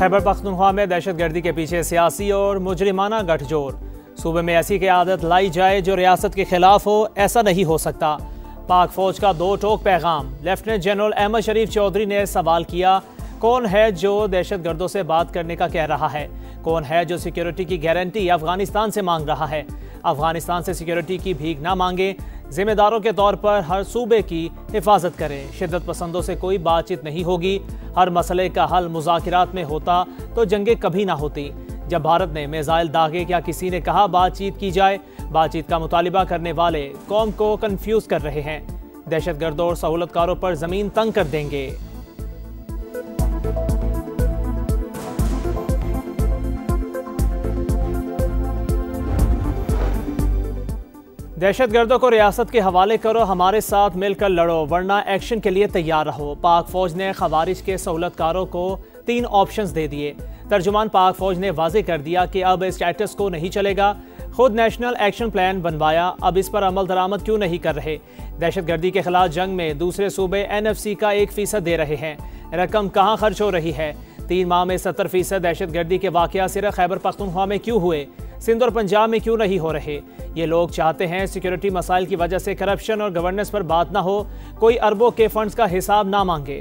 खैबर पख्तूनख्वा में दहशतगर्दी के पीछे सियासी और मुजरिमाना गठजोड़। सूबे में ऐसी क़यादत लाई जाए जो रियासत के खिलाफ हो, ऐसा नहीं हो सकता। पाक फौज का दो टोक पैगाम। लेफ्टिनेंट जनरल अहमद शरीफ चौधरी ने सवाल किया, कौन है जो दहशतगर्दों से बात करने का कह रहा है? कौन है जो सिक्योरिटी की गारंटी अफगानिस्तान से मांग रहा है? अफगानिस्तान से सिक्योरिटी की भीख ना मांगे। जिम्मेदारों के तौर पर हर सूबे की हिफाजत करें। शिद्दत पसंदों से कोई बातचीत नहीं होगी। हर मसले का हल मुज़ाकिरात में होता तो जंगें कभी ना होती। जब भारत ने मिसाइल दागे, क्या किसी ने कहा बातचीत की जाए? बातचीत का मुतालिबा करने वाले कौम को कंफ्यूज कर रहे हैं। दहशतगर्दों और सहूलतकारों पर जमीन तंग कर देंगे। दहशतगर्दों को रियासत के हवाले करो, हमारे साथ मिलकर लड़ो, वरना एक्शन के लिए तैयार रहो। पाक फौज ने खवारिज के सहूलतकारों को 3 ऑप्शंस दे दिए। तर्जुमान पाक फौज ने वाजे कर दिया कि अब स्टेटस को नहीं चलेगा। खुद नेशनल एक्शन प्लान बनवाया, अब इस पर अमल दरामद क्यों नहीं कर रहे? दहशतगर्दी के खिलाफ जंग में दूसरे सूबे NFC का 1% दे रहे हैं। रकम कहाँ खर्च हो रही है? 3 माह में 70% दहशतगर्दी के वाक़या सिर्फ खैबर पख्तूनख्वा में क्यों हुए? सिंध और पंजाब में क्यों नहीं हो रहे? ये लोग चाहते हैं सिक्योरिटी मसाइल की वजह से करप्शन और गवर्नेंस पर बात ना हो, कोई अरबों के फंड्स का हिसाब ना मांगे।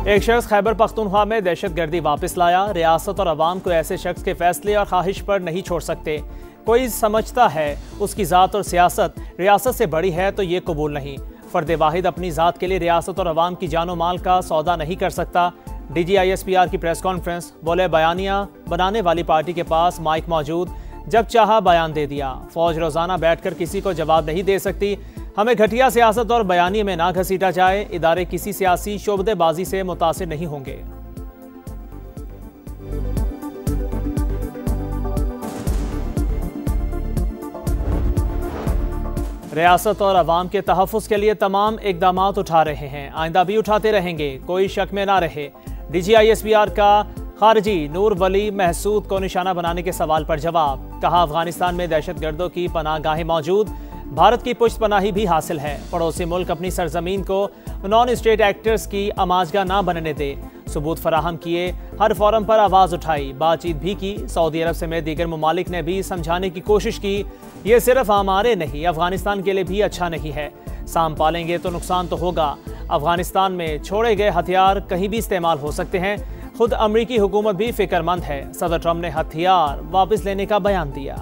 एक शख्स खैबर पख्तूनख्वा में दहशतगर्दी वापस लाया। रियासत और अवाम को ऐसे शख्स के फैसले और ख्वाहिश पर नहीं छोड़ सकते। कोई समझता है उसकी ज़ात और सियासत रियासत से बड़ी है तो ये कबूल नहीं। फ़र्द वाहिद अपनी ज़ात के लिए रियासत और अवाम की जानो माल का सौदा नहीं कर सकता। DG ISPR की प्रेस कॉन्फ्रेंस। बोले, बयानिया बनाने वाली पार्टी के पास माइक मौजूद, जब चाहा बयान दे दिया। फ़ौज रोज़ाना बैठकर किसी को जवाब नहीं दे सकती। हमें घटिया सियासत और बयानी में ना घसीटा जाए। इदारे किसी सियासी शोबदेबाजी से मुतासिर नहीं होंगे। रियासत और अवाम के तहफ़्फ़ुज़ के लिए तमाम इक़दामात उठा रहे हैं, आइंदा भी उठाते रहेंगे, कोई शक में ना रहे। DG ISPR का खारजी नूर वली महसूद को निशाना बनाने के सवाल पर जवाब। कहा, अफगानिस्तान में दहशतगर्दों की पनाहगाहें मौजूद, भारत की पुष्ट पनाही भी हासिल है। पड़ोसी मुल्क अपनी सरजमीन को नॉन स्टेट एक्टर्स की आमाजगा ना बनने दे। सबूत फराहम किए, हर फोरम पर आवाज़ उठाई, बातचीत भी की। सऊदी अरब समेत दीगर ममालिक ने भी समझाने की कोशिश की, ये सिर्फ हमारे नहीं अफगानिस्तान के लिए भी अच्छा नहीं है। साम पालेंगे तो नुकसान तो होगा। अफगानिस्तान में छोड़े गए हथियार कहीं भी इस्तेमाल हो सकते हैं। खुद अमरीकी हुकूमत भी फिक्रमंद है। सदर ट्रंप ने हथियार वापस लेने का बयान दिया।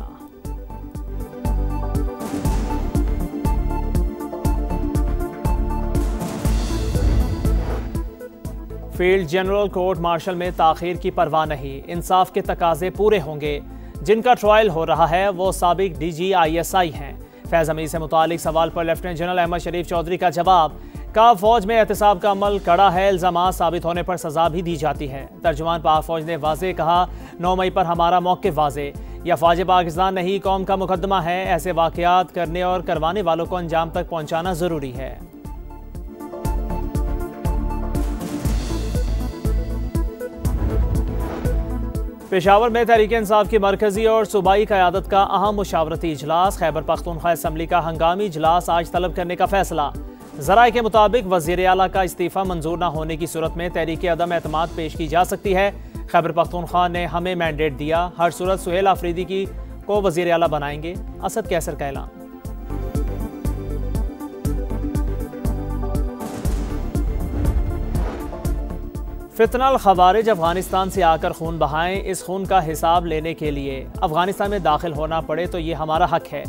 फील्ड जनरल कोर्ट मार्शल में ताखीर की परवाह नहीं, इंसाफ के तकाजे पूरे होंगे। जिनका ट्रायल हो रहा है वो साबिक DG ISI हैं। फैज़ हमीद से मुतालिक सवाल पर लेफ्टिनेंट जनरल अहमद शरीफ चौधरी का जवाब। का फौज में एहतसाब का अमल कड़ा है, इल्ज़ामात साबित होने पर सजा भी दी जाती है। तर्जुमान पाक फौज ने वाज़े कहा, 9 मई पर हमारा मौक़िफ़ वाज़े। यह फ़ौज पाकिस्तान नहीं, कौम का मुकदमा है। ऐसे वाक़यात करने और करवाने वालों को अंजाम तक पहुँचाना ज़रूरी है। पेशावर में तहरीक इंसाफ की मरकजी और सूबाई क़यादत का अहम मुशावरती इजलास। खैबर पख्तूनख्वा असम्बली का हंगामी इजलास आज तलब करने का फैसला। ज़राए के मुताबिक वज़ीर आला का इस्तीफ़ा मंजूर न होने की सूरत में तहरीक अदम एतमाद पेश की जा सकती है। खैबर पख्तूनख्वा ने हमें मैंडेट दिया, हर सूरत सुहेल आफरीदी को वज़ीर आला बनाएंगे। असद कैसर का ऐलान। फितनल खवारिज अफगानिस्तान से आकर खून बहाएं, इस खून का हिसाब लेने के लिए अफगानिस्तान में दाखिल होना पड़े तो ये हमारा हक है।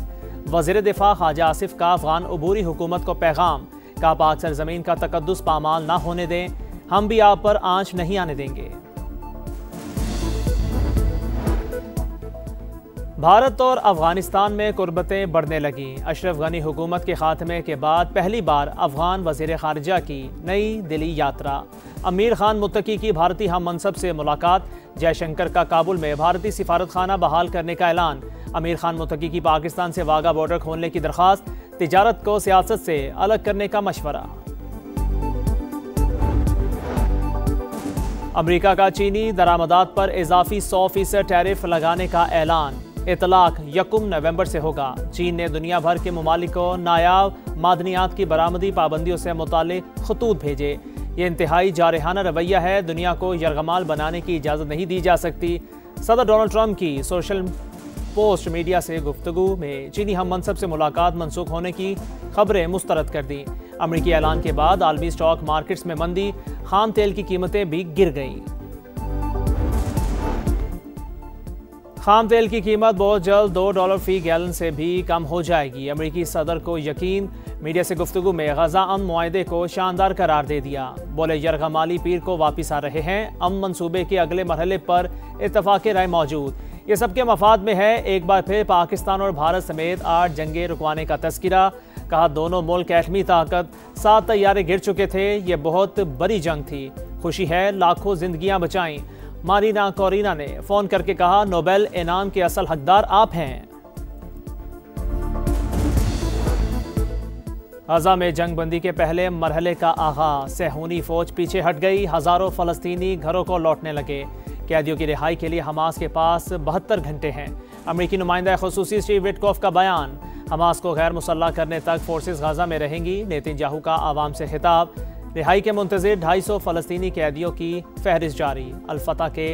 वज़ीर दिफा ख्वाजा आसिफ का अफगान अबूरी हुकूमत को पैगाम। का पाक सरजमीन का तकद्दुस पामाल ना होने दें, हम भी आप पर आंच नहीं आने देंगे। भारत और अफगानिस्तान में कुर्बतें बढ़ने लगीं। अशरफ गनी हुकूमत के खात्मे के बाद पहली बार अफगान वज़ीर ख़ारिजा की नई दिल्ली यात्रा। अमीर खान मुत्तकी की भारतीय हम मनसब से मुलाकात। जयशंकर का काबुल में भारतीय सिफारत खाना बहाल करने का ऐलान। अमीर खान मुत्तकी की पाकिस्तान से वाघा बॉर्डर खोलने की दरख्वास्त। तिजारत को सियासत से अलग करने का मशवरा। अमरीका का चीनी दरामदात पर इजाफी 100% टैरिफ लगाने का ऐलान। इतलाक 1 नवंबर से होगा। चीन ने दुनिया भर के ममालिक को नायाब मादनियात की बरामदी पाबंदियों से मुताल्लिक खतूत भेजे। ये इंतहाई जारहाना रवैया है। दुनिया को यरगमाल बनाने की इजाज़त नहीं दी जा सकती। सदर डोनाल्ड ट्रंप की सोशल पोस्ट मीडिया से गुफ्तगू में चीनी हम मनसब से मुलाकात मनसूख होने की खबरें मुस्तरद कर दी। अमरीकी ऐलान के बाद आलमी स्टॉक मार्केट्स में मंदी, खाम तेल की कीमतें भी गिर गईं। खाम तेल की कीमत बहुत जल्द $2 फी गैलन से भी कम हो जाएगी। अमरीकी सदर को यकीन। मीडिया से गुफ्तगू में गजा अमन मुआहदे को शानदार करार दे दिया। बोले यरगमाली पीर को वापिस आ रहे हैं। अमन मंसूबे के अगले मरहले पर इत्तफाक राय मौजूद। ये सबके मफाद में है। एक बार फिर पाकिस्तान और भारत समेत 8 जंगें रुकवाने का तस्किरा। कहा दोनों मुल्क एटमी ताकत 7 तैयारे गिर चुके थे। ये बहुत बड़ी जंग थी। खुशी है लाखों जिंदगियां बचाईं। मारीना कोरिना ने फोन करके कहा नोबेल इनाम के असल हकदार आप हैं। गजा में जंगबंदी के पहले मरहले का आगाज। सेहूनी फौज पीछे हट गई। हजारों फलस्तीनी घरों को लौटने लगे। कैदियों की रिहाई के लिए हमास के पास 72 घंटे हैं। अमरीकी नुमाइंदा खुसूसी स्टीव विटकॉफ का बयान। हमास को गैर मुसल्लह करने तक फोर्सेस गजा में रहेंगी। नेतन्याहू का आवाम से खिताब। रिहाई के मुंतज़िर 250 फलस्तीनी कैदियों की फहरिस्त जारी। अल-फतह के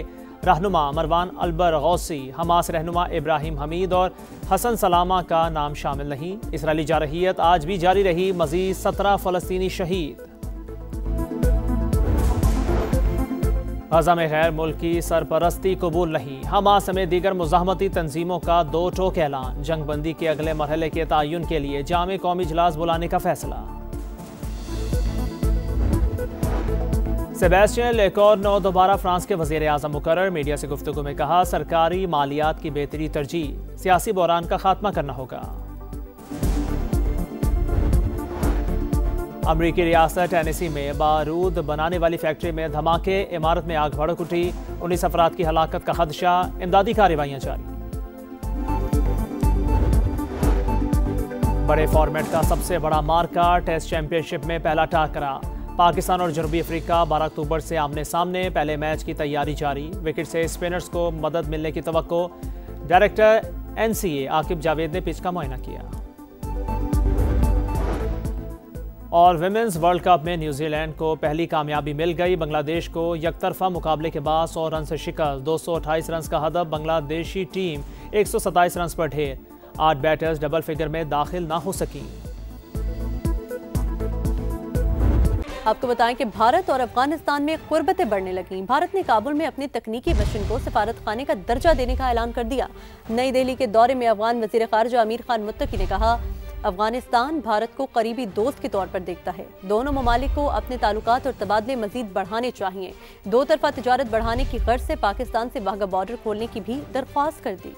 रहनुमा मरवान अल-बरगौसी, हमास रहनुमा इब्राहिम हमीद और हसन सलामा का नाम शामिल नहीं। इसराइली जारहियत आज भी जारी रही। मज़ीद 17 फलस्तीनी शहीद। गजा में गैर मुल्की सरपरस्ती कबूल नहीं। हमास समेत दीगर मुज़ाहमती तंजीमों का 2 टोक ऐलान। जंगबंदी के अगले मरहले के तयन के लिए जामे कौमी इजलास बुलाने का फैसला। सेबेस्टियन लेकॉर्नो दोबारा फ्रांस के वज़ीर आज़म मुकर्रर। मीडिया से गुफ्तगू में कहा सरकारी मालियात की बेहतरी तरजीह। सियासी बहरान का खात्मा करना होगा। अमरीकी रियासत टेनेसी में बारूद बनाने वाली फैक्ट्री में धमाके। इमारत में आग भड़क उठी। 19 अफराद की हलाकत का खदशा। इमदादी कार्रवाइयां जारी। बड़े फॉर्मेट का सबसे बड़ा मार्का। टेस्ट चैंपियनशिप में पहला टाकरा। पाकिस्तान और जनूबी अफ्रीका 12 अक्टूबर से आमने सामने। पहले मैच की तैयारी जारी। विकेट से स्पिनर्स को मदद मिलने की तवक्को। डायरेक्टर NCA आकिब जावेद ने पिच का मुआयना किया। और विमेंस वर्ल्ड कप में न्यूजीलैंड को पहली कामयाबी मिल गई। बांग्लादेश को यकतरफा मुकाबले के बाद 100 रन से शिकस्त। 228 रन का हदफ। बांग्लादेशी टीम 127 रन पर ढेर। 8 बैटर्स डबल फिगर में दाखिल ना हो सकी। आपको बताएं कि भारत और अफगानिस्तान में कुर्बतें बढ़ने लगीं। भारत ने काबुल में अपनी तकनीकी मिशन को सफारत खाने का दर्जा देने का ऐलान कर दिया। नई दिल्ली के दौरे में अफगान वजीर खारजा अमीर खान मुत्तकी ने कहा अफगानिस्तान भारत को करीबी दोस्त के तौर पर देखता है। दोनों ममालिक को अपने ताल्लुकात और तबादले मजीद बढ़ाने चाहिए। 2 तरफा तिजारत बढ़ाने की गर्ज से पाकिस्तान से वाघा बॉर्डर खोलने की भी दरख्वास्त कर दी।